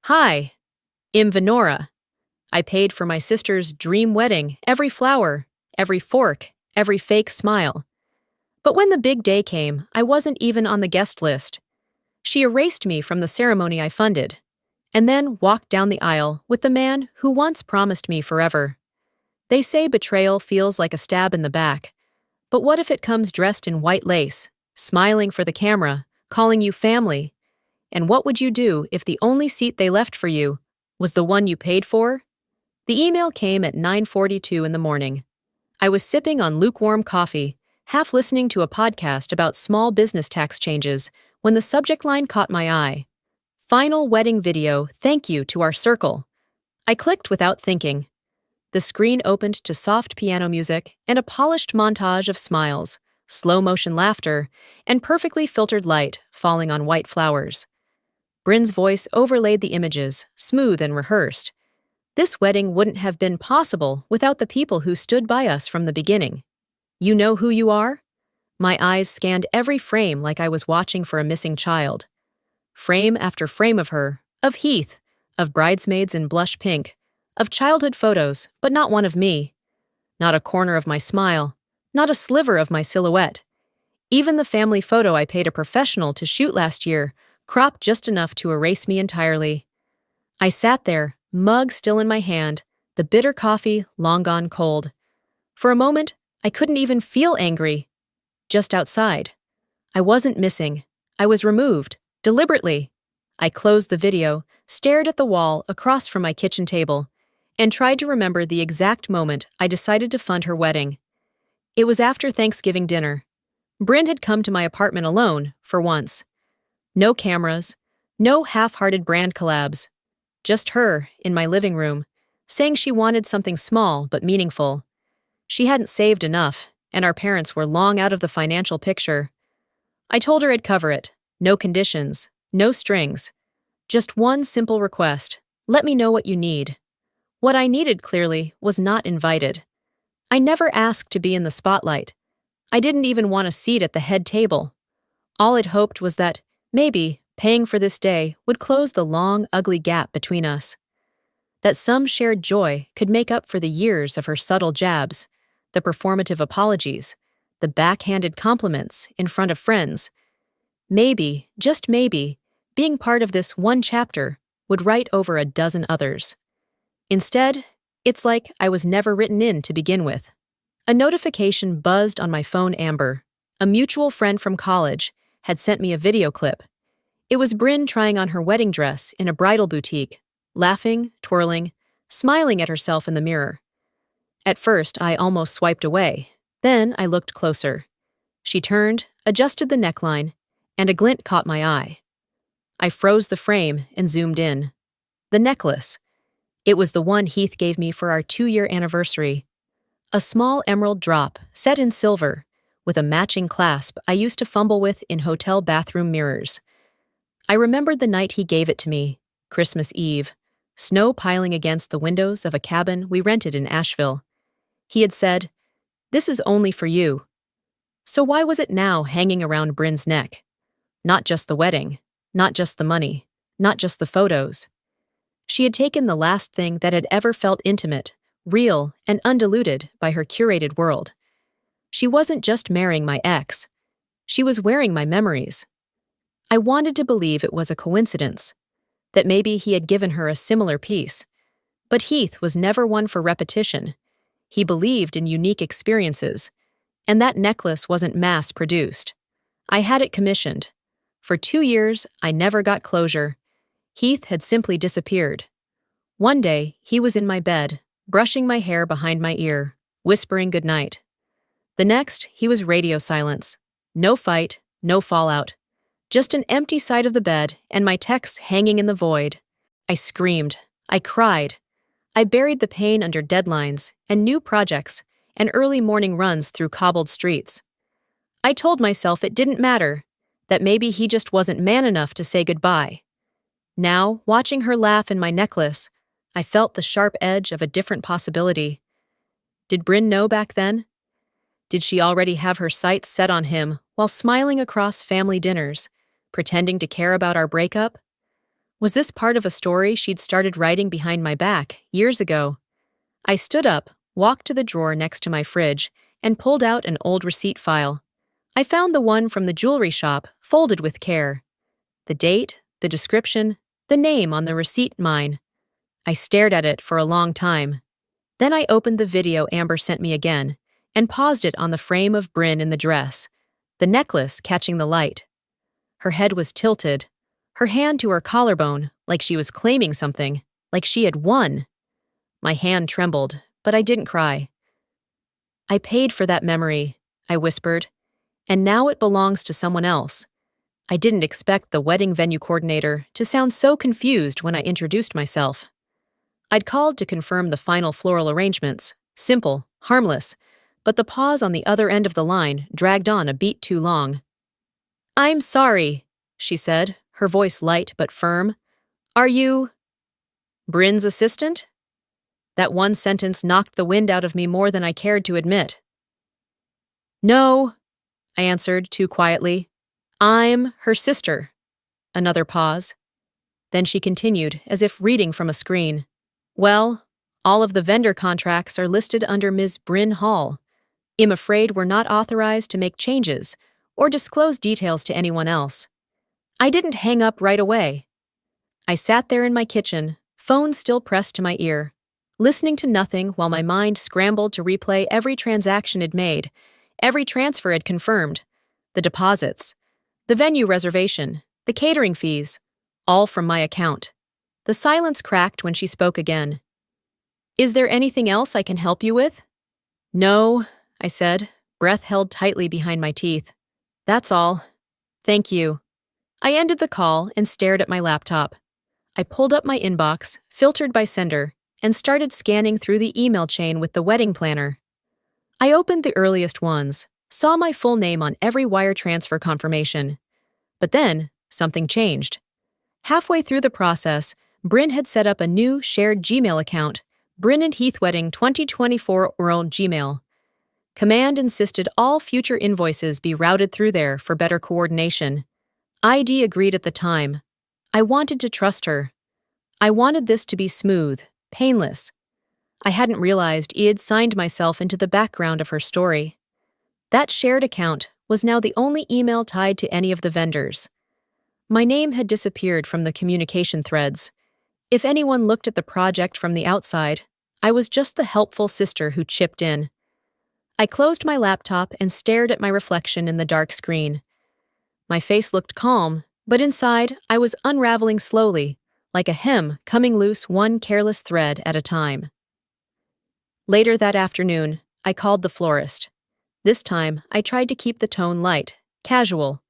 Hi, I'm Venora. I paid for my sister's dream wedding, every flower, every fork, every fake smile. But when the big day came, I wasn't even on the guest list. She erased me from the ceremony I funded, and then walked down the aisle with the man who once promised me forever. They say betrayal feels like a stab in the back, but what if it comes dressed in white lace, smiling for the camera, calling you family? And what would you do if the only seat they left for you was the one you paid for? The email came at 9:42 in the morning. I was sipping on lukewarm coffee, half listening to a podcast about small business tax changes, when the subject line caught my eye. Final wedding video, thank you to our circle. I clicked without thinking. The screen opened to soft piano music and a polished montage of smiles, slow-motion laughter, and perfectly filtered light falling on white flowers. Bryn's voice overlaid the images, smooth and rehearsed. This wedding wouldn't have been possible without the people who stood by us from the beginning. You know who you are? My eyes scanned every frame like I was watching for a missing child. Frame after frame of her, of Heath, of bridesmaids in blush pink, of childhood photos, but not one of me. Not a corner of my smile, not a sliver of my silhouette. Even the family photo I paid a professional to shoot last year cropped just enough to erase me entirely. I sat there, mug still in my hand, the bitter coffee long gone cold. For a moment, I couldn't even feel angry. Just outside. I wasn't missing. I was removed, deliberately. I closed the video, stared at the wall across from my kitchen table, and tried to remember the exact moment I decided to fund her wedding. It was after Thanksgiving dinner. Bryn had come to my apartment alone, for once. No cameras, no half-hearted brand collabs. Just her, in my living room, saying she wanted something small but meaningful. She hadn't saved enough, and our parents were long out of the financial picture. I told her I'd cover it. No conditions, no strings. Just one simple request: let me know what you need. What I needed, clearly, was not invited. I never asked to be in the spotlight. I didn't even want a seat at the head table. All I'd hoped was that, maybe, paying for this day would close the long, ugly gap between us. That some shared joy could make up for the years of her subtle jabs, the performative apologies, the backhanded compliments in front of friends. Maybe, just maybe, being part of this one chapter would write over a dozen others. Instead, it's like I was never written in to begin with. A notification buzzed on my phone. Amber, a mutual friend from college, had sent me a video clip. It was Bryn trying on her wedding dress in a bridal boutique, laughing, twirling, smiling at herself in the mirror. At first, I almost swiped away. Then I looked closer. She turned, adjusted the neckline, and a glint caught my eye. I froze the frame and zoomed in. The necklace. It was the one Heath gave me for our 2-year anniversary. A small emerald drop, set in silver, with a matching clasp I used to fumble with in hotel bathroom mirrors. I remembered the night he gave it to me, Christmas Eve, snow piling against the windows of a cabin we rented in Asheville. He had said, "This is only for you." So why was it now hanging around Bryn's neck? Not just the wedding, not just the money, not just the photos. She had taken the last thing that had ever felt intimate, real, and undiluted by her curated world. She wasn't just marrying my ex. She was wearing my memories. I wanted to believe it was a coincidence, that maybe he had given her a similar piece. But Heath was never one for repetition. He believed in unique experiences, and that necklace wasn't mass-produced. I had it commissioned. For 2 years, I never got closure. Heath had simply disappeared. One day, he was in my bed, brushing my hair behind my ear, whispering goodnight. The next, he was radio silence. No fight, no fallout. Just an empty side of the bed and my texts hanging in the void. I screamed. I cried. I buried the pain under deadlines and new projects and early morning runs through cobbled streets. I told myself it didn't matter, that maybe he just wasn't man enough to say goodbye. Now, watching her laugh in my necklace, I felt the sharp edge of a different possibility. Did Bryn know back then? Did she already have her sights set on him while smiling across family dinners, pretending to care about our breakup? Was this part of a story she'd started writing behind my back years ago? I stood up, walked to the drawer next to my fridge, and pulled out an old receipt file. I found the one from the jewelry shop, folded with care. The date, the description, the name on the receipt mine. I stared at it for a long time. Then I opened the video Amber sent me again, and paused it on the frame of Bryn in the dress, the necklace catching the light. Her head was tilted, her hand to her collarbone, like she was claiming something, like she had won. My hand trembled, but I didn't cry. I paid for that memory, I whispered, and now it belongs to someone else. I didn't expect the wedding venue coordinator to sound so confused when I introduced myself. I'd called to confirm the final floral arrangements, simple, harmless, but the pause on the other end of the line dragged on a beat too long. "I'm sorry," she said, her voice light but firm. "Are you Bryn's assistant?" That one sentence knocked the wind out of me more than I cared to admit. "No," I answered too quietly. "I'm her sister." Another pause. Then she continued, as if reading from a screen. "Well, all of the vendor contracts are listed under Ms. Bryn Hall. I'm afraid we're not authorized to make changes or disclose details to anyone else." I didn't hang up right away. I sat there in my kitchen, phone still pressed to my ear, listening to nothing while my mind scrambled to replay every transaction it made, every transfer it confirmed, the deposits, the venue reservation, the catering fees, all from my account. The silence cracked when she spoke again. "Is there anything else I can help you with?" "No," I said, breath held tightly behind my teeth. "That's all. Thank you." I ended the call and stared at my laptop. I pulled up my inbox, filtered by sender, and started scanning through the email chain with the wedding planner. I opened the earliest ones, saw my full name on every wire transfer confirmation. But then, something changed. Halfway through the process, Bryn had set up a new shared Gmail account, Bryn and Heath Wedding 2024 World Gmail. Command insisted all future invoices be routed through there for better coordination. ID agreed at the time. I wanted to trust her. I wanted this to be smooth, painless. I hadn't realized I'd signed myself into the background of her story. That shared account was now the only email tied to any of the vendors. My name had disappeared from the communication threads. If anyone looked at the project from the outside, I was just the helpful sister who chipped in. I closed my laptop and stared at my reflection in the dark screen. My face looked calm, but inside I was unraveling slowly, like a hem coming loose one careless thread at a time. Later that afternoon, I called the florist. This time, I tried to keep the tone light, casual.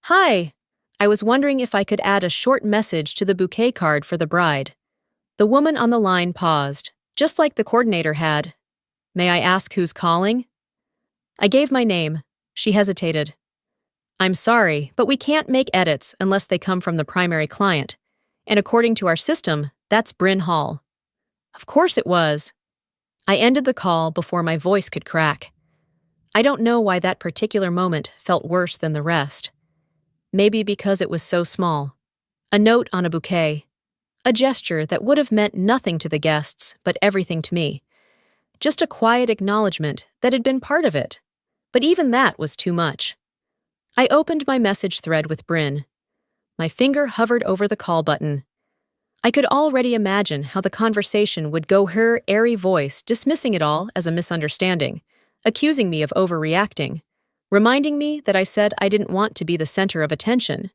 "Hi, I was wondering if I could add a short message to the bouquet card for the bride." The woman on the line paused, just like the coordinator had. "May I ask who's calling?" I gave my name. She hesitated. "I'm sorry, but we can't make edits unless they come from the primary client. And according to our system, that's Bryn Hall." Of course it was. I ended the call before my voice could crack. I don't know why that particular moment felt worse than the rest. Maybe because it was so small. A note on a bouquet. A gesture that would have meant nothing to the guests, but everything to me. Just a quiet acknowledgement that had been part of it. But even that was too much. I opened my message thread with Bryn. My finger hovered over the call button. I could already imagine how the conversation would go, her airy voice dismissing it all as a misunderstanding, accusing me of overreacting, reminding me that I said I didn't want to be the center of attention.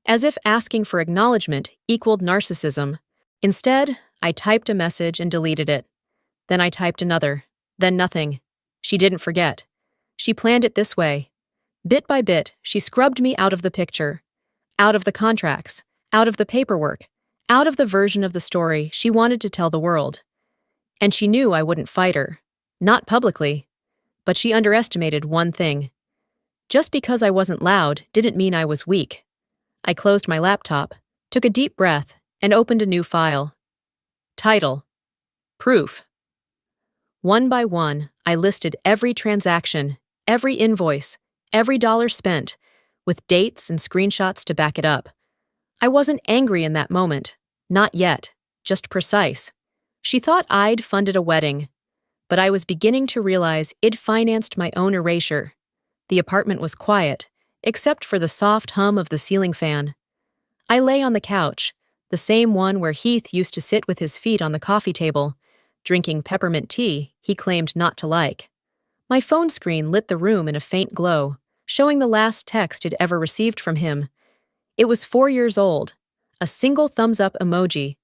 As if asking for acknowledgement equaled narcissism. Instead, I typed a message and deleted it. Then I typed another. Then nothing. She didn't forget. She planned it this way. Bit by bit, she scrubbed me out of the picture, out of the contracts, out of the paperwork, out of the version of the story she wanted to tell the world. And she knew I wouldn't fight her. Not publicly. But she underestimated one thing. Just because I wasn't loud didn't mean I was weak. I closed my laptop, took a deep breath, and opened a new file. Title: Proof. One by one, I listed every transaction, every invoice, every dollar spent, with dates and screenshots to back it up. I wasn't angry in that moment. Not yet. Just precise. She thought I'd funded a wedding, but I was beginning to realize I'd financed my own erasure. The apartment was quiet, except for the soft hum of the ceiling fan. I lay on the couch, the same one where Heath used to sit with his feet on the coffee table, drinking peppermint tea he claimed not to like. My phone screen lit the room in a faint glow, showing the last text I'd ever received from him. It was 4 years old, a single thumbs-up emoji.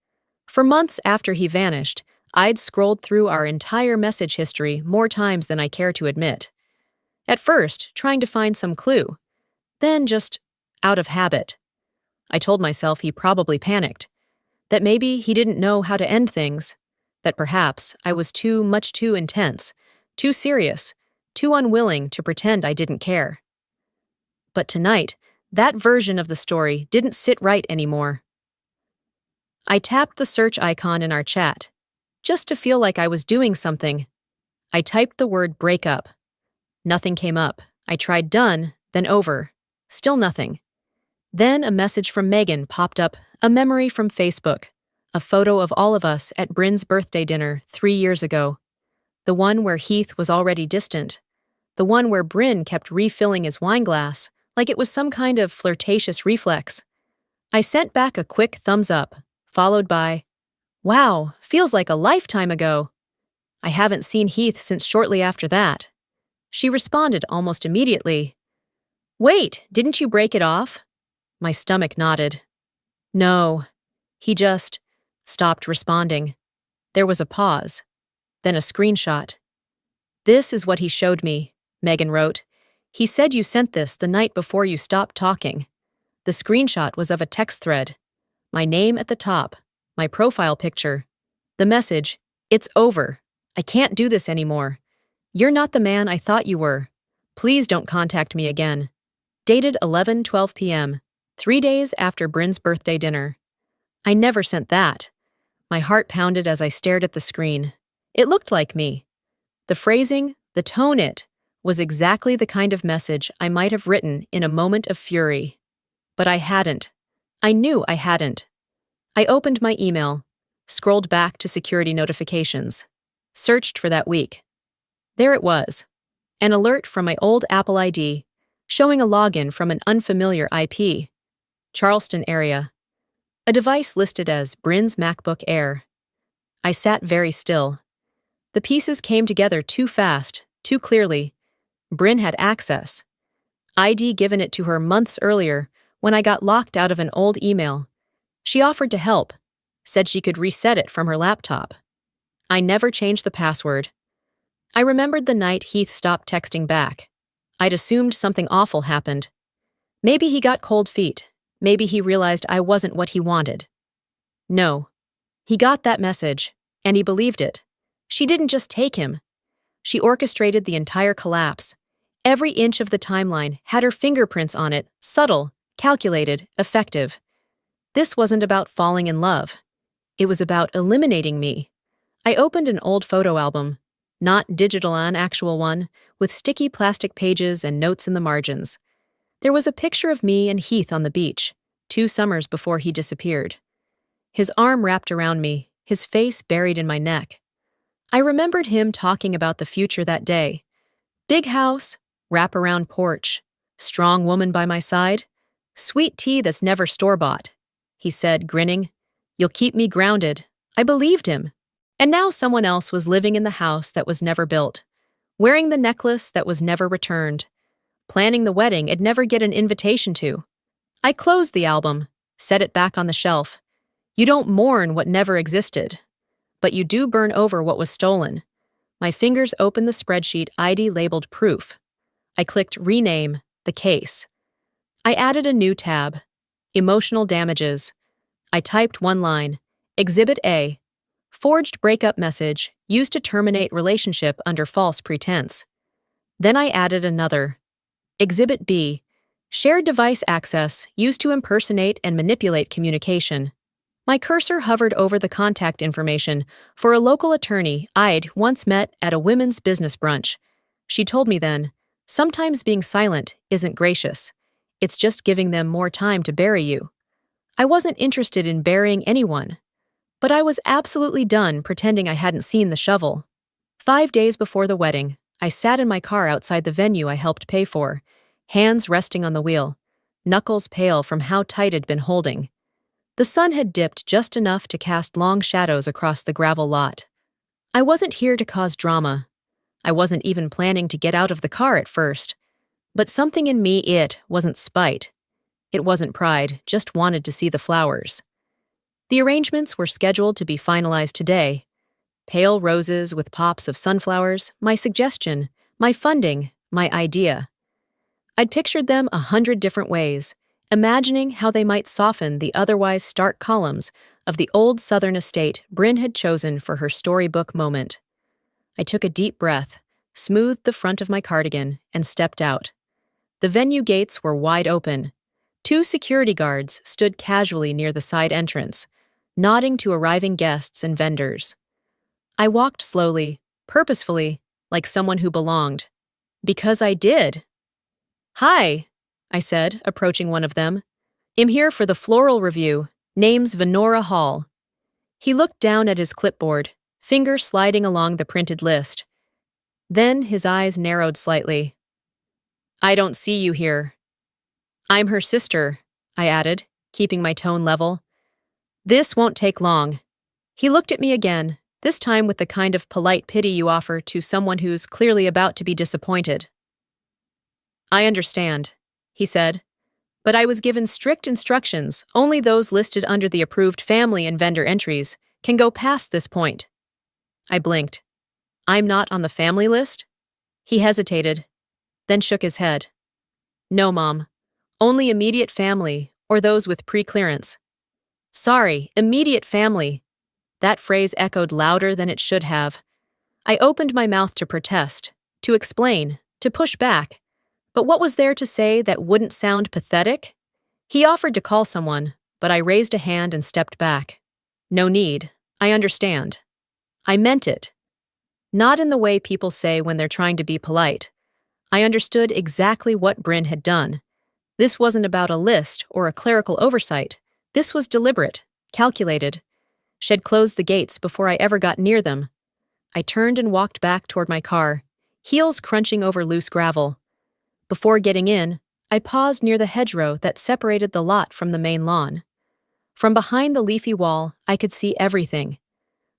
For months after he vanished, I'd scrolled through our entire message history more times than I care to admit. At first, trying to find some clue, then just out of habit. I told myself he probably panicked, that maybe he didn't know how to end things, that perhaps I was too intense, too serious, too unwilling to pretend I didn't care. But tonight, that version of the story didn't sit right anymore. I tapped the search icon in our chat, just to feel like I was doing something. I typed the word breakup. Nothing came up. I tried done, then over. Still nothing. Then a message from Megan popped up, a memory from Facebook, a photo of all of us at Bryn's birthday dinner 3 years ago. The one where Heath was already distant. The one where Bryn kept refilling his wine glass, like it was some kind of flirtatious reflex. I sent back a quick thumbs up, followed by, "Wow, feels like a lifetime ago." I haven't seen Heath since shortly after that. She responded almost immediately, "Wait, didn't you break it off?" My stomach nodded. "No." He just stopped responding. There was a pause, then a screenshot. "This is what he showed me," Megan wrote. "He said you sent this the night before you stopped talking." The screenshot was of a text thread. My name at the top, my profile picture. The message, "It's over. I can't do this anymore. You're not the man I thought you were. Please don't contact me again." Dated 11:12 p.m., 3 days after Bryn's birthday dinner. I never sent that. My heart pounded as I stared at the screen. It looked like me. The phrasing, the tone, it was exactly the kind of message I might have written in a moment of fury. But I hadn't. I knew I hadn't. I opened my email, scrolled back to security notifications, searched for that week. There it was, an alert from my old Apple ID, showing a login from an unfamiliar IP. Charleston area. A device listed as Bryn's MacBook Air. I sat very still. The pieces came together too fast, too clearly. Bryn had access. ID given it to her months earlier when I got locked out of an old email. She offered to help, said she could reset it from her laptop. I never changed the password. I remembered the night Heath stopped texting back. I'd assumed something awful happened. Maybe he got cold feet. Maybe he realized I wasn't what he wanted. No. He got that message, and he believed it. She didn't just take him. She orchestrated the entire collapse. Every inch of the timeline had her fingerprints on it, subtle, calculated, effective. This wasn't about falling in love. It was about eliminating me. I opened an old photo album, not digital, an actual one, with sticky plastic pages and notes in the margins. There was a picture of me and Heath on the beach, 2 summers before he disappeared. His arm wrapped around me, his face buried in my neck. I remembered him talking about the future that day. Big house, wraparound porch, strong woman by my side, sweet tea that's never store-bought. He said, grinning, "You'll keep me grounded." I believed him. And now someone else was living in the house that was never built, wearing the necklace that was never returned, planning the wedding I'd never get an invitation to. I closed the album, set it back on the shelf. You don't mourn what never existed, but you do burn over what was stolen. My fingers opened the spreadsheet ID labeled proof. I clicked rename, the case. I added a new tab, emotional damages. I typed one line, Exhibit A, forged breakup message used to terminate relationship under false pretense. Then I added another, Exhibit B, shared device access used to impersonate and manipulate communication. My cursor hovered over the contact information for a local attorney I'd once met at a women's business brunch. She told me then, sometimes being silent isn't gracious. It's just giving them more time to bury you. I wasn't interested in burying anyone, but I was absolutely done pretending I hadn't seen the shovel. 5 days before the wedding, I sat in my car outside the venue I helped pay for, hands resting on the wheel, knuckles pale from how tight I'd been holding. The sun had dipped just enough to cast long shadows across the gravel lot. I wasn't here to cause drama. I wasn't even planning to get out of the car at first. But something in me, it wasn't spite. It wasn't pride, just wanted to see the flowers. The arrangements were scheduled to be finalized today. Pale roses with pops of sunflowers, my suggestion, my funding, my idea. I'd pictured them 100 different ways, imagining how they might soften the otherwise stark columns of the old southern estate Bryn had chosen for her storybook moment. I took a deep breath, smoothed the front of my cardigan, and stepped out. The venue gates were wide open. 2 security guards stood casually near the side entrance, nodding to arriving guests and vendors. I walked slowly, purposefully, like someone who belonged. Because I did. "Hi," I said, approaching one of them. "I'm here for the floral review. Name's Venora Hall." He looked down at his clipboard, finger sliding along the printed list. Then his eyes narrowed slightly. "I don't see you here." "I'm her sister," I added, keeping my tone level. "This won't take long." He looked at me again, this time with the kind of polite pity you offer to someone who's clearly about to be disappointed. "I understand," he said, "but I was given strict instructions. Only those listed under the approved family and vendor entries can go past this point." I blinked. "I'm not on the family list?" He hesitated, then shook his head. "No, Mom. Only immediate family, or those with pre-clearance." "Sorry, immediate family." That phrase echoed louder than it should have. I opened my mouth to protest, to explain, to push back. But what was there to say that wouldn't sound pathetic? He offered to call someone, but I raised a hand and stepped back. "No need. I understand." I meant it. Not in the way people say when they're trying to be polite. I understood exactly what Bryn had done. This wasn't about a list or a clerical oversight. This was deliberate, calculated. She'd closed the gates before I ever got near them. I turned and walked back toward my car, heels crunching over loose gravel. Before getting in, I paused near the hedgerow that separated the lot from the main lawn. From behind the leafy wall, I could see everything.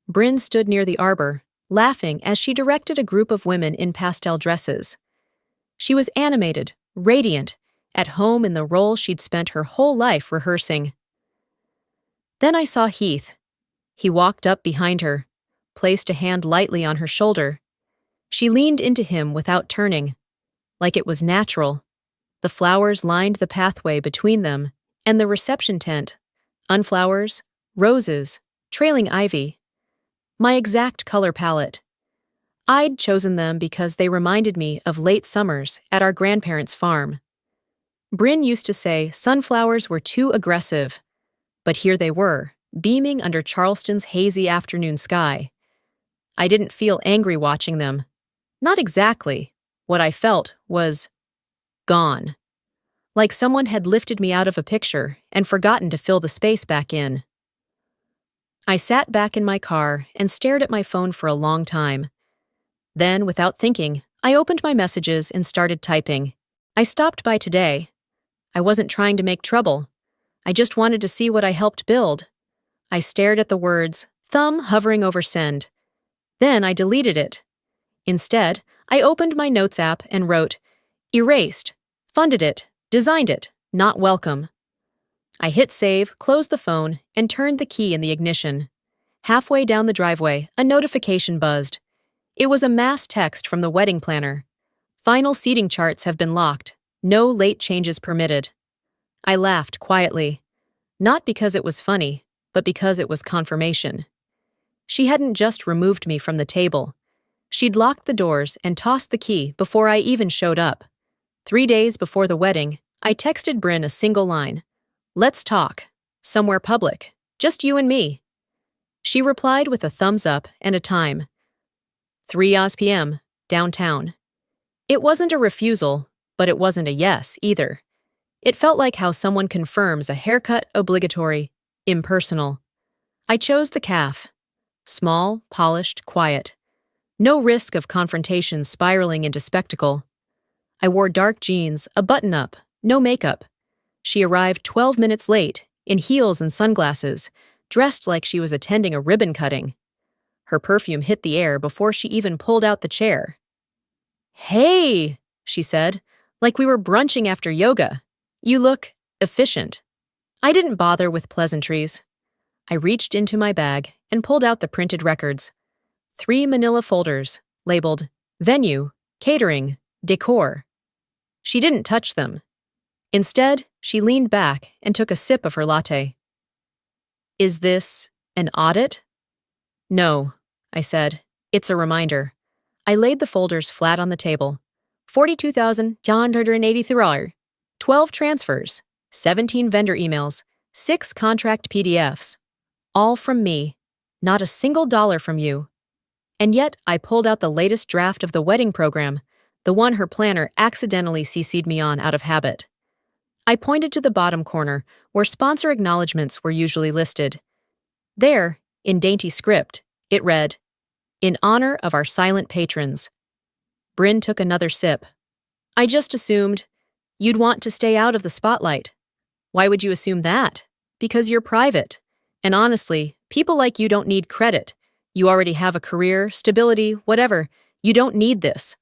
Bryn stood near the arbor, laughing as she directed a group of women in pastel dresses. She was animated, radiant, at home in the role she'd spent her whole life rehearsing. Then I saw Heath. He walked up behind her, placed a hand lightly on her shoulder. She leaned into him without turning, like it was natural. The flowers lined the pathway between them and the reception tent. Unflowers, roses, trailing ivy. My exact color palette. I'd chosen them because they reminded me of late summers at our grandparents' farm. Bryn used to say sunflowers were too aggressive, but here they were, beaming under Charleston's hazy afternoon sky. I didn't feel angry watching them. Not exactly. What I felt was gone. Like someone had lifted me out of a picture and forgotten to fill the space back in. I sat back in my car and stared at my phone for a long time. Then, without thinking, I opened my messages and started typing. I stopped by today. I wasn't trying to make trouble. I just wanted to see what I helped build. I stared at the words, thumb hovering over send. Then I deleted it. Instead, I opened my notes app and wrote, "Erased, funded it, designed it, not welcome." I hit save, closed the phone, and turned the key in the ignition. Halfway down the driveway, a notification buzzed. It was a mass text from the wedding planner. "Final seating charts have been locked. No late changes permitted." I laughed quietly, not because it was funny, but because it was confirmation. She hadn't just removed me from the table. She'd locked the doors and tossed the key before I even showed up. 3 days before the wedding, I texted Bryn a single line. "Let's talk. Somewhere public. Just you and me." She replied with a thumbs up and a time. 3 p.m., downtown. It wasn't a refusal, but it wasn't a yes either. It felt like how someone confirms a haircut obligatory, impersonal. I chose the calf. Small, polished, quiet. No risk of confrontation spiraling into spectacle. I wore dark jeans, a button-up, no makeup. She arrived 12 minutes late, in heels and sunglasses, dressed like she was attending a ribbon cutting. Her perfume hit the air before she even pulled out the chair. "Hey," she said, like we were brunching after yoga. "You look efficient." I didn't bother with pleasantries. I reached into my bag and pulled out the printed records. 3 manila folders, labeled venue, catering, decor. She didn't touch them. Instead, she leaned back and took a sip of her latte. "Is this an audit?" "No," I said. "It's a reminder." I laid the folders flat on the table. $42,983, 12 transfers, 17 vendor emails, 6 contract PDFs. All from me, not a single dollar from you. And yet, I pulled out the latest draft of the wedding program, the one her planner accidentally CC'd me on out of habit. I pointed to the bottom corner, where sponsor acknowledgments were usually listed. There, in dainty script, it read, "In honor of our silent patrons." Bryn took another sip. "I just assumed you'd want to stay out of the spotlight." "Why would you assume that?" "Because you're private. And honestly, people like you don't need credit. You already have a career, stability, whatever. You don't need this."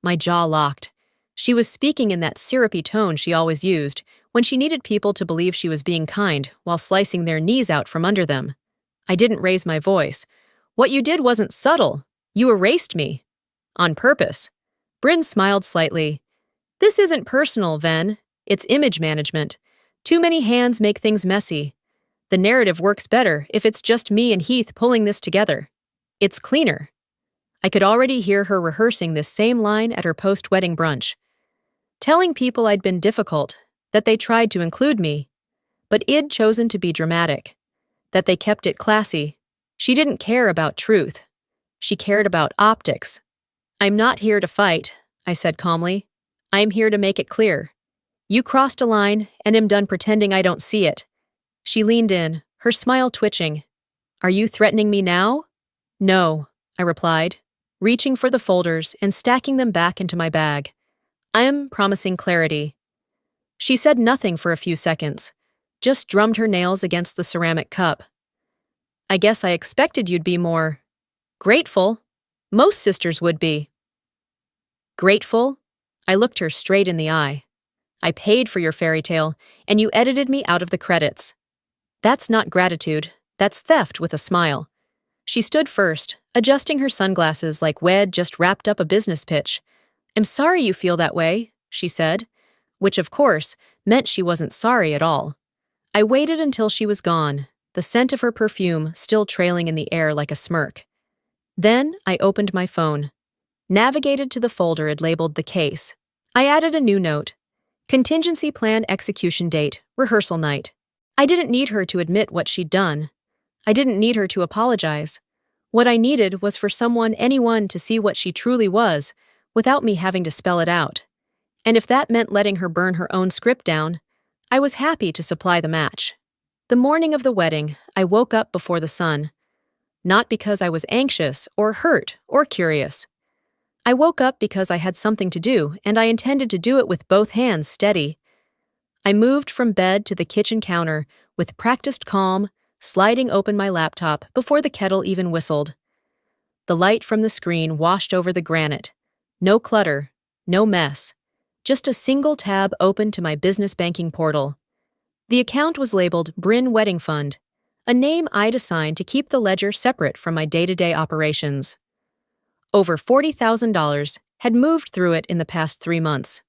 My jaw locked. She was speaking in that syrupy tone she always used when she needed people to believe she was being kind while slicing their knees out from under them. I didn't raise my voice. "What you did wasn't subtle. You erased me. On purpose." Bryn smiled slightly. "This isn't personal, Ven. It's image management. Too many hands make things messy. The narrative works better if it's just me and Heath pulling this together. It's cleaner." I could already hear her rehearsing this same line at her post-wedding brunch. Telling people I'd been difficult, that they tried to include me, but I'd chosen to be dramatic, that they kept it classy. She didn't care about truth. She cared about optics. "I'm not here to fight," I said calmly. "I'm here to make it clear. You crossed a line and am done pretending I don't see it." She leaned in, her smile twitching. "Are you threatening me now?" "No," I replied, reaching for the folders and stacking them back into my bag. "I'm promising clarity." She said nothing for a few seconds, just drummed her nails against the ceramic cup. "I guess I expected you'd be more grateful. Most sisters would be." "Grateful?" I looked her straight in the eye. "I paid for your fairy tale, and you edited me out of the credits. That's not gratitude, that's theft with a smile." She stood first, adjusting her sunglasses like Wed just wrapped up a business pitch. "I'm sorry you feel that way," she said, which of course meant she wasn't sorry at all. I waited until she was gone, the scent of her perfume still trailing in the air like a smirk. Then I opened my phone, navigated to the folder it labeled the case. I added a new note. Contingency plan execution date, rehearsal night. I didn't need her to admit what she'd done. I didn't need her to apologize. What I needed was for anyone to see what she truly was, without me having to spell it out. And if that meant letting her burn her own script down, I was happy to supply the match. The morning of the wedding, I woke up before the sun. Not because I was anxious or hurt or curious. I woke up because I had something to do, and I intended to do it with both hands steady. I moved from bed to the kitchen counter with practiced calm, sliding open my laptop before the kettle even whistled. The light from the screen washed over the granite. No clutter, no mess. Just a single tab open to my business banking portal. The account was labeled Bryn Wedding Fund, a name I'd assigned to keep the ledger separate from my day-to-day operations. Over $40,000 had moved through it in the past 3 months.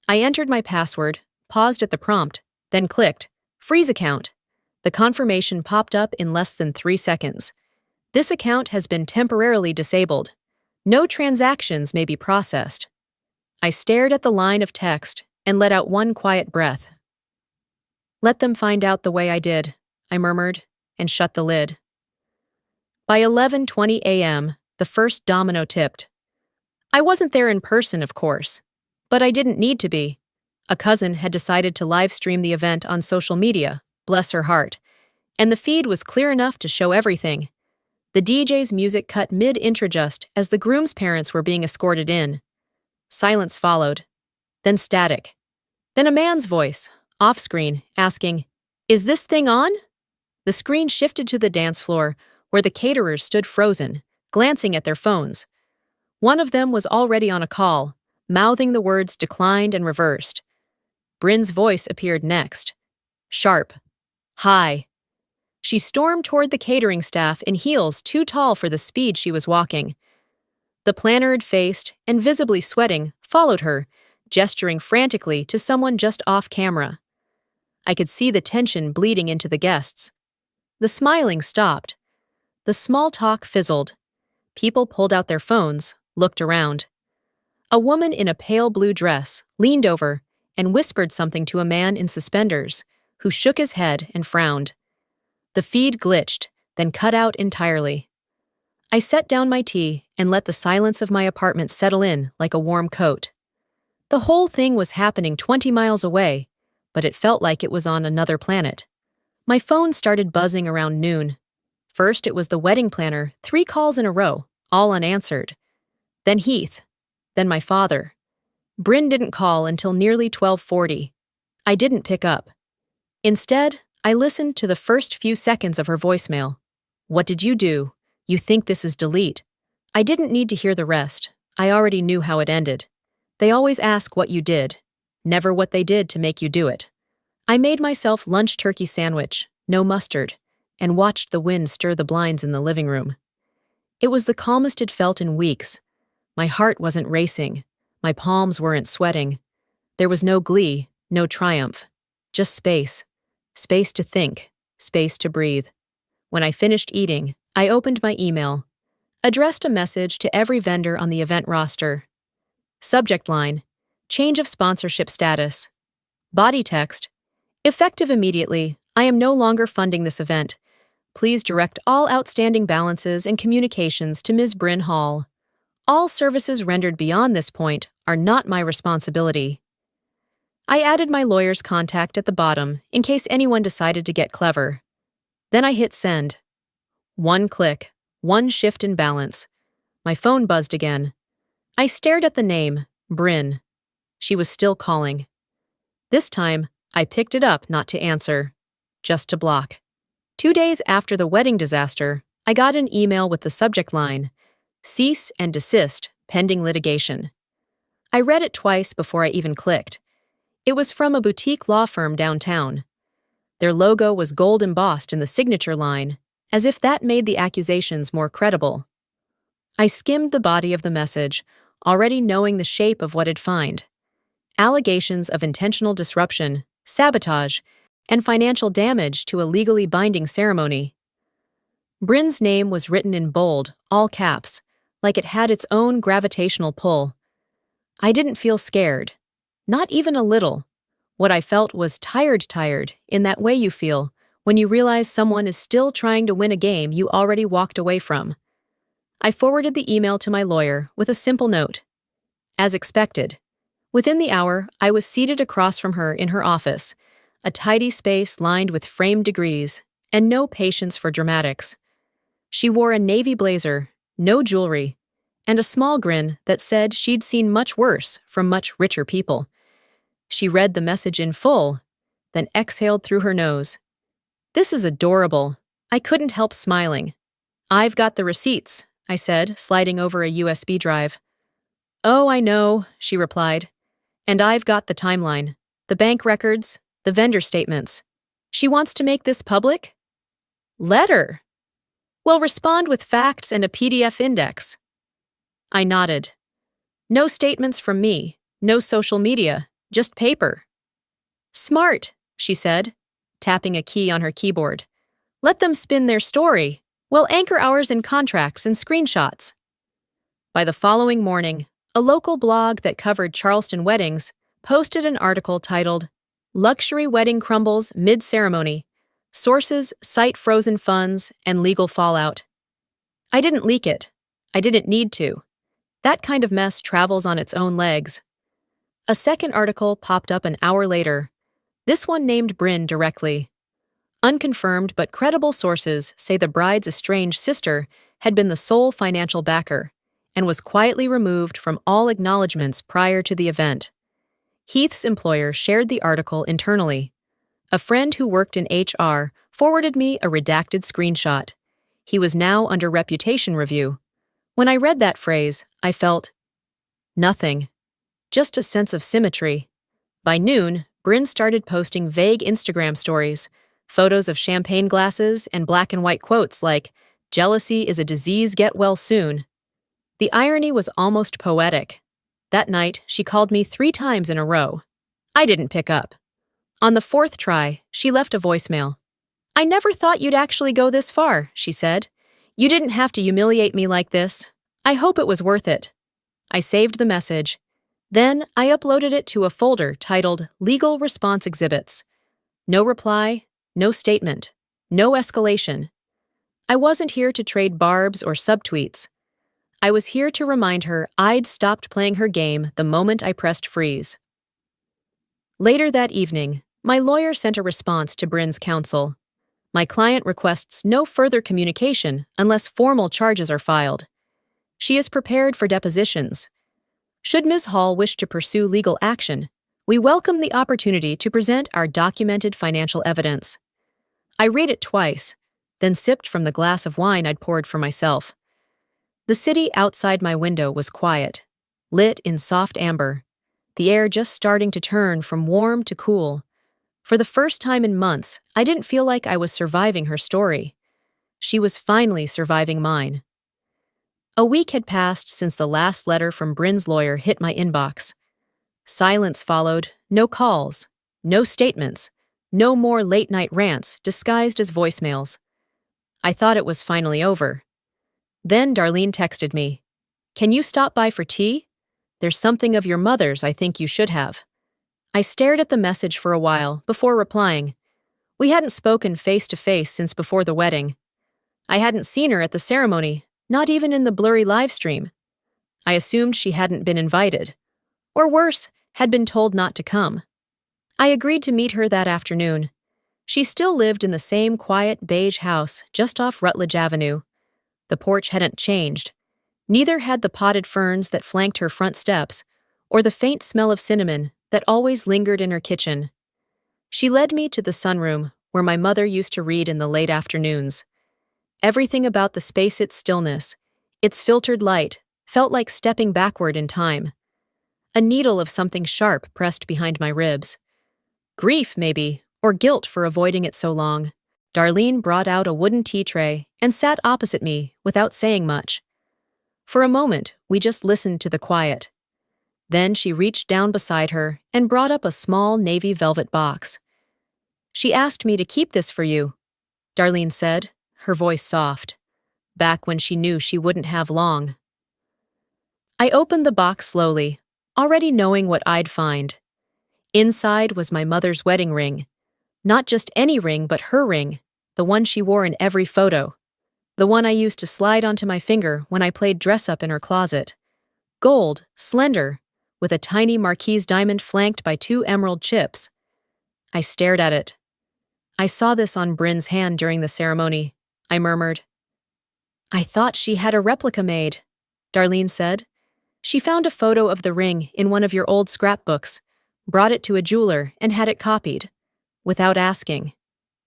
I entered my password, paused at the prompt, then clicked, Freeze account. The confirmation popped up in less than 3 seconds. This account has been temporarily disabled. No transactions may be processed. I stared at the line of text and let out one quiet breath. "Let them find out the way I did," I murmured, and shut the lid. By 11:20 a.m., the first domino tipped. I wasn't there in person, of course, but I didn't need to be. A cousin had decided to live stream the event on social media, bless her heart, and the feed was clear enough to show everything. The DJ's music cut mid-introjust as the groom's parents were being escorted in. Silence followed, then static. Then a man's voice, off-screen, asking, "Is this thing on?" The screen shifted to the dance floor, where the caterers stood frozen, glancing at their phones. One of them was already on a call, mouthing the words declined and reversed. Bryn's voice appeared next. Sharp. High. She stormed toward the catering staff in heels too tall for the speed she was walking. The plannered-faced and visibly sweating followed her, gesturing frantically to someone just off camera. I could see the tension bleeding into the guests. The smiling stopped. The small talk fizzled. People pulled out their phones, looked around. A woman in a pale blue dress leaned over and whispered something to a man in suspenders, who shook his head and frowned. The feed glitched, then cut out entirely. I set down my tea and let the silence of my apartment settle in like a warm coat. The whole thing was happening 20 miles away, but it felt like it was on another planet. My phone started buzzing around noon. First it was the wedding planner, 3 calls in a row, all unanswered. Then Heath. Then my father. Bryn didn't call until nearly 12:40. I didn't pick up. Instead, I listened to the first few seconds of her voicemail. "What did you do? You think this is delete?" I didn't need to hear the rest. I already knew how it ended. They always ask what you did, never what they did to make you do it. I made myself lunch turkey sandwich, no mustard, and watched the wind stir the blinds in the living room. It was the calmest it felt in weeks. My heart wasn't racing. My palms weren't sweating. There was no glee, no triumph. Just space. Space to think. Space to breathe. When I finished eating, I opened my email. Addressed a message to every vendor on the event roster. Subject line: change of sponsorship status. Body text: effective immediately. I am no longer funding this event. Please direct all outstanding balances and communications to Ms. Bryn Hall. All services rendered beyond this point are not my responsibility. I added my lawyer's contact at the bottom in case anyone decided to get clever. Then I hit send. One click, one shift in balance. My phone buzzed again. I stared at the name, Bryn. She was still calling. This time, I picked it up not to answer, just to block. 2 days after the wedding disaster, I got an email with the subject line, "Cease and desist, pending litigation." I read it twice before I even clicked. It was from a boutique law firm downtown. Their logo was gold embossed in the signature line, as if that made the accusations more credible. I skimmed the body of the message, already knowing the shape of what it'd find. Allegations of intentional disruption, sabotage, and financial damage to a legally binding ceremony. Bryn's name was written in bold, all caps, like it had its own gravitational pull. I didn't feel scared. Not even a little. What I felt was tired, in that way you feel when you realize someone is still trying to win a game you already walked away from. I forwarded the email to my lawyer with a simple note. As expected. Within the hour, I was seated across from her in her office, a tidy space lined with framed degrees, and no patience for dramatics. She wore a navy blazer, no jewelry, and a small grin that said she'd seen much worse from much richer people. She read the message in full, then exhaled through her nose. "This is adorable." I couldn't help smiling. "I've got the receipts," I said, sliding over a USB drive. "Oh, I know," she replied. "And I've got the timeline, the bank records, the vendor statements. She wants to make this public?" "Let her." "Well, respond with facts and a PDF index." I nodded. "No statements from me, no social media, just paper." "Smart," she said, tapping a key on her keyboard. "Let them spin their story. We'll anchor ours in contracts and screenshots." By the following morning, a local blog that covered Charleston weddings posted an article titled, "Luxury Wedding Crumbles Mid-Ceremony. Sources Cite Frozen Funds and Legal Fallout." I didn't leak it. I didn't need to. That kind of mess travels on its own legs. A second article popped up an hour later. This one named Bryn directly. Unconfirmed but credible sources say the bride's estranged sister had been the sole financial backer and was quietly removed from all acknowledgments prior to the event. Heath's employer shared the article internally. A friend who worked in HR forwarded me a redacted screenshot. He was now under reputation review. When I read that phrase, I felt nothing, just a sense of symmetry. By noon, Bryn started posting vague Instagram stories, photos of champagne glasses and black and white quotes like, "Jealousy is a disease, get well soon." The irony was almost poetic. That night, she called me 3 times in a row. I didn't pick up. On the 4th try, she left a voicemail. "I never thought you'd actually go this far," she said. "You didn't have to humiliate me like this. I hope it was worth it." I saved the message. Then I uploaded it to a folder titled Legal Response Exhibits. No reply, no statement, no escalation. I wasn't here to trade barbs or subtweets. I was here to remind her I'd stopped playing her game the moment I pressed freeze. Later that evening, my lawyer sent a response to Bryn's counsel. My client requests no further communication unless formal charges are filed. She is prepared for depositions. Should Ms. Hall wish to pursue legal action, we welcome the opportunity to present our documented financial evidence. I read it twice, then sipped from the glass of wine I'd poured for myself. The city outside my window was quiet, lit in soft amber, the air just starting to turn from warm to cool. For the first time in months, I didn't feel like I was surviving her story. She was finally surviving mine. A week had passed since the last letter from Bryn's lawyer hit my inbox. Silence followed, no calls, no statements, no more late-night rants disguised as voicemails. I thought it was finally over. Then Darlene texted me. "Can you stop by for tea? There's something of your mother's I think you should have." I stared at the message for a while before replying. We hadn't spoken face-to-face since before the wedding. I hadn't seen her at the ceremony, not even in the blurry live stream. I assumed she hadn't been invited. Or worse, had been told not to come. I agreed to meet her that afternoon. She still lived in the same quiet beige house just off Rutledge Avenue. The porch hadn't changed. Neither had the potted ferns that flanked her front steps, or the faint smell of cinnamon that always lingered in her kitchen. She led me to the sunroom, where my mother used to read in the late afternoons. Everything about the space, its stillness, its filtered light, felt like stepping backward in time. A needle of something sharp pressed behind my ribs. Grief, maybe, or guilt for avoiding it so long. Darlene brought out a wooden tea tray and sat opposite me without saying much. For a moment, we just listened to the quiet. Then she reached down beside her and brought up a small navy velvet box. "She asked me to keep this for you," Darlene said, her voice soft, back when she knew she wouldn't have long. I opened the box slowly, already knowing what I'd find. Inside was my mother's wedding ring. Not just any ring, but her ring, the one she wore in every photo. The one I used to slide onto my finger when I played dress-up in her closet. Gold, slender, with a tiny marquise diamond flanked by 2 emerald chips. I stared at it. "I saw this on Bryn's hand during the ceremony," I murmured. "I thought she had a replica made," Darlene said. "She found a photo of the ring in one of your old scrapbooks, brought it to a jeweler, and had it copied. Without asking.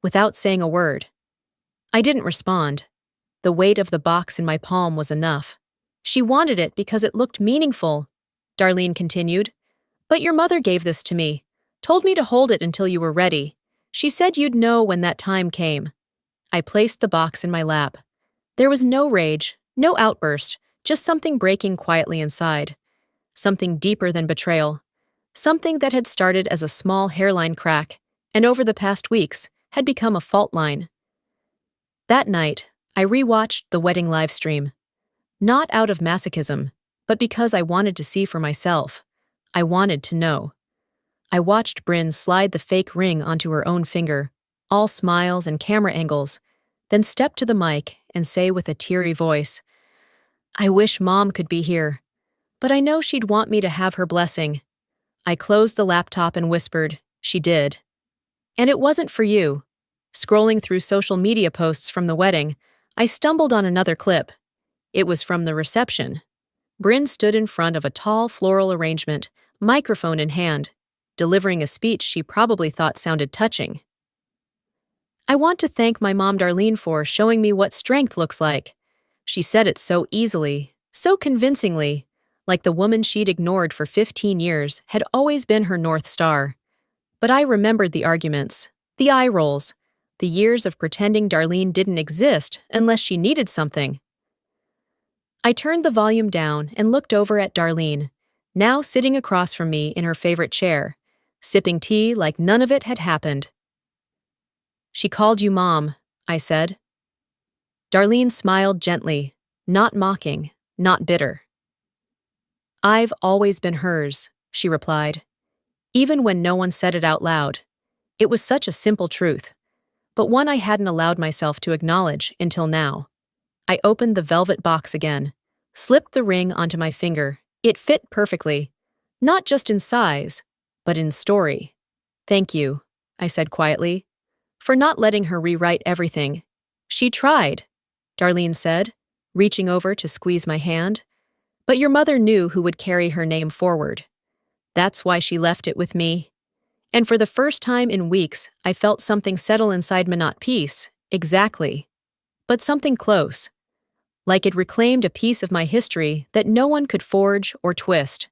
Without saying a word." I didn't respond. The weight of the box in my palm was enough. "She wanted it because it looked meaningful," Darlene continued. "But your mother gave this to me, told me to hold it until you were ready. She said you'd know when that time came." I placed the box in my lap. There was no rage, no outburst, just something breaking quietly inside. Something deeper than betrayal. Something that had started as a small hairline crack, and over the past weeks had become a fault line. That night, I rewatched the wedding livestream. Not out of masochism, but because I wanted to see for myself. I wanted to know. I watched Bryn slide the fake ring onto her own finger, all smiles and camera angles, then step to the mic and say with a teary voice, "I wish Mom could be here, but I know she'd want me to have her blessing. I closed the laptop and whispered, "She did." And it wasn't for you. Scrolling through social media posts from the wedding, I stumbled on another clip. It was from the reception. Bryn stood in front of a tall floral arrangement, microphone in hand, delivering a speech she probably thought sounded touching. "I want to thank my mom Darlene for showing me what strength looks like." She said it so easily, so convincingly, like the woman she'd ignored for 15 years had always been her North Star. But I remembered the arguments, the eye rolls, the years of pretending Darlene didn't exist unless she needed something. I turned the volume down and looked over at Darlene, now sitting across from me in her favorite chair, sipping tea like none of it had happened. "She called you Mom," I said. Darlene smiled gently, not mocking, not bitter. "I've always been hers," she replied, even when no one said it out loud. It was such a simple truth, but one I hadn't allowed myself to acknowledge until now. I opened the velvet box again, slipped the ring onto my finger. It fit perfectly, not just in size, but in story. "Thank you," I said quietly, "for not letting her rewrite everything." "She tried," Darlene said, reaching over to squeeze my hand. "But your mother knew who would carry her name forward. That's why she left it with me." And for the first time in weeks, I felt something settle inside me, not peace, exactly, but something close. Like it reclaimed a piece of my history that no one could forge or twist.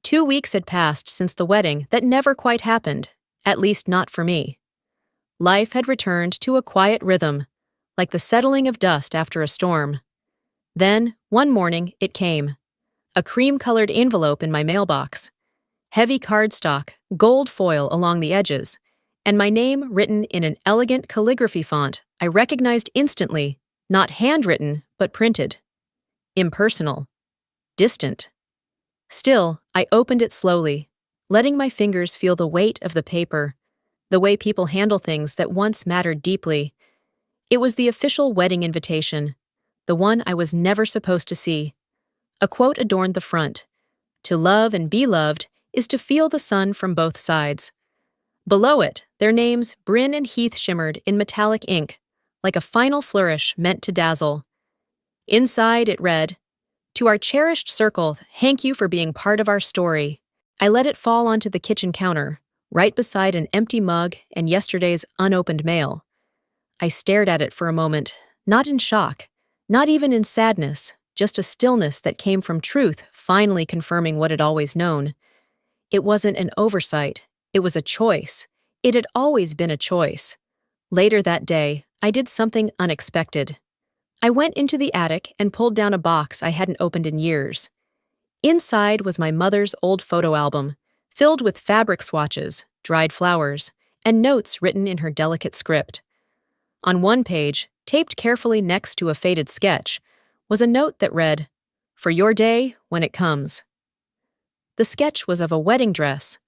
2 weeks had passed since the wedding that never quite happened, at least not for me. Life had returned to a quiet rhythm, like the settling of dust after a storm. Then, one morning, it came. A cream-colored envelope in my mailbox. Heavy cardstock, gold foil along the edges, and my name written in an elegant calligraphy font I recognized instantly, not handwritten, but printed. Impersonal. Distant. Still, I opened it slowly, letting my fingers feel the weight of the paper, the way people handle things that once mattered deeply. It was the official wedding invitation, the one I was never supposed to see. A quote adorned the front. "To love and be loved is to feel the sun from both sides." Below it, their names, Bryn and Heath, shimmered in metallic ink, like a final flourish meant to dazzle. Inside it read, "To our cherished circle, thank you for being part of our story." I let it fall onto the kitchen counter, right beside an empty mug and yesterday's unopened mail. I stared at it for a moment, not in shock, not even in sadness, just a stillness that came from truth finally confirming what I'd always known. It wasn't an oversight, it was a choice. It had always been a choice. Later that day, I did something unexpected. I went into the attic and pulled down a box I hadn't opened in years. Inside was my mother's old photo album, filled with fabric swatches, dried flowers, and notes written in her delicate script. On one page, taped carefully next to a faded sketch, was a note that read, "For your day when it comes." The sketch was of a wedding dress,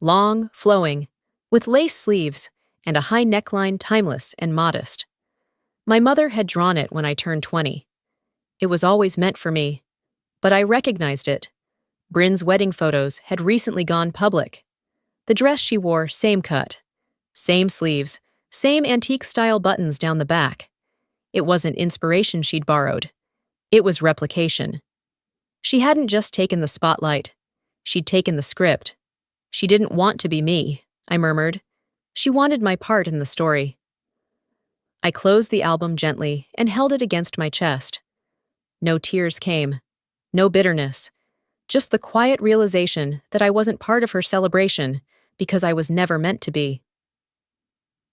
long, flowing, with lace sleeves and a high neckline, timeless and modest. My mother had drawn it when I turned 20. It was always meant for me, but I recognized it. Bryn's wedding photos had recently gone public. The dress she wore, same cut, same sleeves, same antique-style buttons down the back. It wasn't inspiration she'd borrowed. It was replication. She hadn't just taken the spotlight. She'd taken the script. She didn't want to be me, I murmured. She wanted my part in the story. I closed the album gently and held it against my chest. No tears came. No bitterness. Just the quiet realization that I wasn't part of her celebration because I was never meant to be.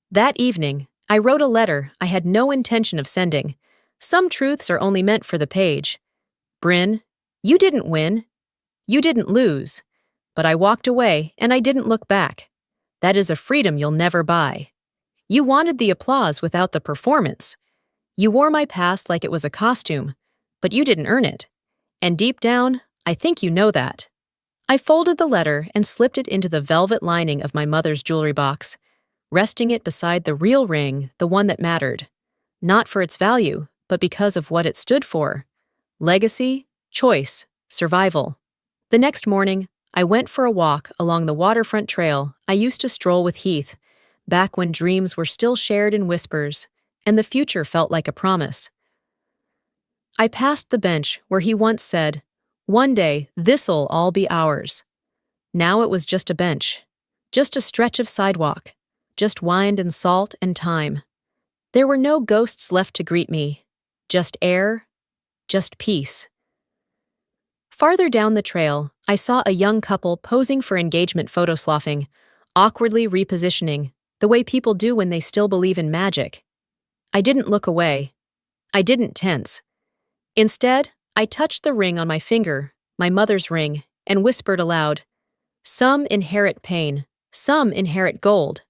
That evening, I wrote a letter I had no intention of sending. Some truths are only meant for the page. "Bryn, you didn't win. You didn't lose. But I walked away and I didn't look back. That is a freedom you'll never buy. You wanted the applause without the performance. You wore my past like it was a costume, but you didn't earn it. And deep down, I think you know that." I folded the letter and slipped it into the velvet lining of my mother's jewelry box, resting it beside the real ring, the one that mattered. Not for its value, but because of what it stood for. Legacy, choice, survival. The next morning, I went for a walk along the waterfront trail I used to stroll with Heath, back when dreams were still shared in whispers, and the future felt like a promise. I passed the bench where he once said, "One day, this'll all be ours." Now it was just a bench, just a stretch of sidewalk, just wind and salt and time. There were no ghosts left to greet me, just air, just peace. Farther down the trail, I saw a young couple posing for engagement photo sloughing, awkwardly repositioning, the way people do when they still believe in magic. I didn't look away. I didn't tense. Instead, I touched the ring on my finger, my mother's ring, and whispered aloud, "Some inherit pain, some inherit gold.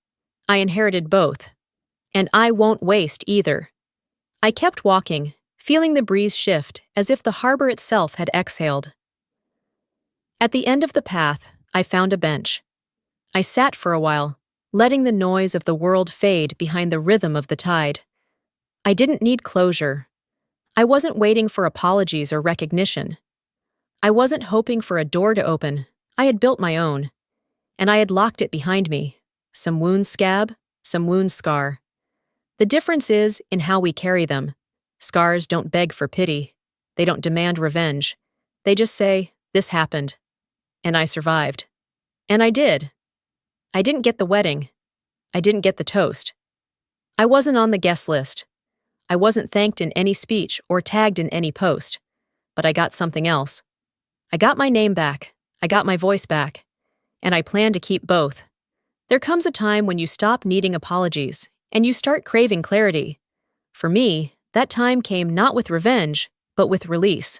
I inherited both. And I won't waste either." I kept walking, feeling the breeze shift as if the harbor itself had exhaled. At the end of the path, I found a bench. I sat for a while, letting the noise of the world fade behind the rhythm of the tide. I didn't need closure. I wasn't waiting for apologies or recognition. I wasn't hoping for a door to open. I had built my own. And I had locked it behind me. Some wound scab, some wound scar. The difference is in how we carry them. Scars don't beg for pity. They don't demand revenge. They just say, "This happened." And I survived. And I did. I didn't get the wedding. I didn't get the toast. I wasn't on the guest list. I wasn't thanked in any speech or tagged in any post. But I got something else. I got my name back. I got my voice back. And I plan to keep both. There comes a time when you stop needing apologies and you start craving clarity. For me, that time came not with revenge, but with release.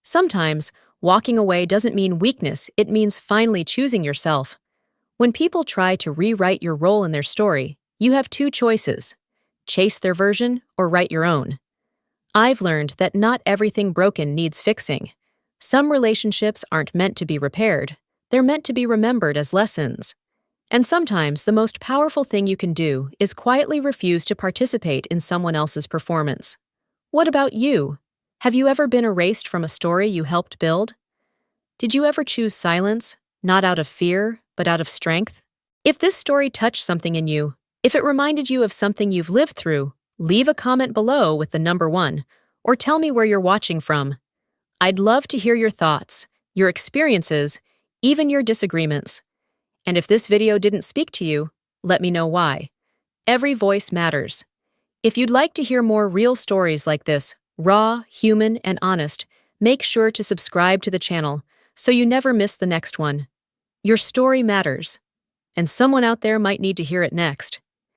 Sometimes, walking away doesn't mean weakness, it means finally choosing yourself. When people try to rewrite your role in their story, you have two choices: chase their version or write your own. I've learned that not everything broken needs fixing. Some relationships aren't meant to be repaired, they're meant to be remembered as lessons. And sometimes the most powerful thing you can do is quietly refuse to participate in someone else's performance. What about you? Have you ever been erased from a story you helped build? Did you ever choose silence, not out of fear, but out of strength? If this story touched something in you, if it reminded you of something you've lived through, leave a comment below with the number 1, or tell me where you're watching from. I'd love to hear your thoughts, your experiences, even your disagreements. And if this video didn't speak to you, let me know why. Every voice matters. If you'd like to hear more real stories like this, raw, human, and honest, make sure to subscribe to the channel so you never miss the next one. Your story matters, and someone out there might need to hear it next.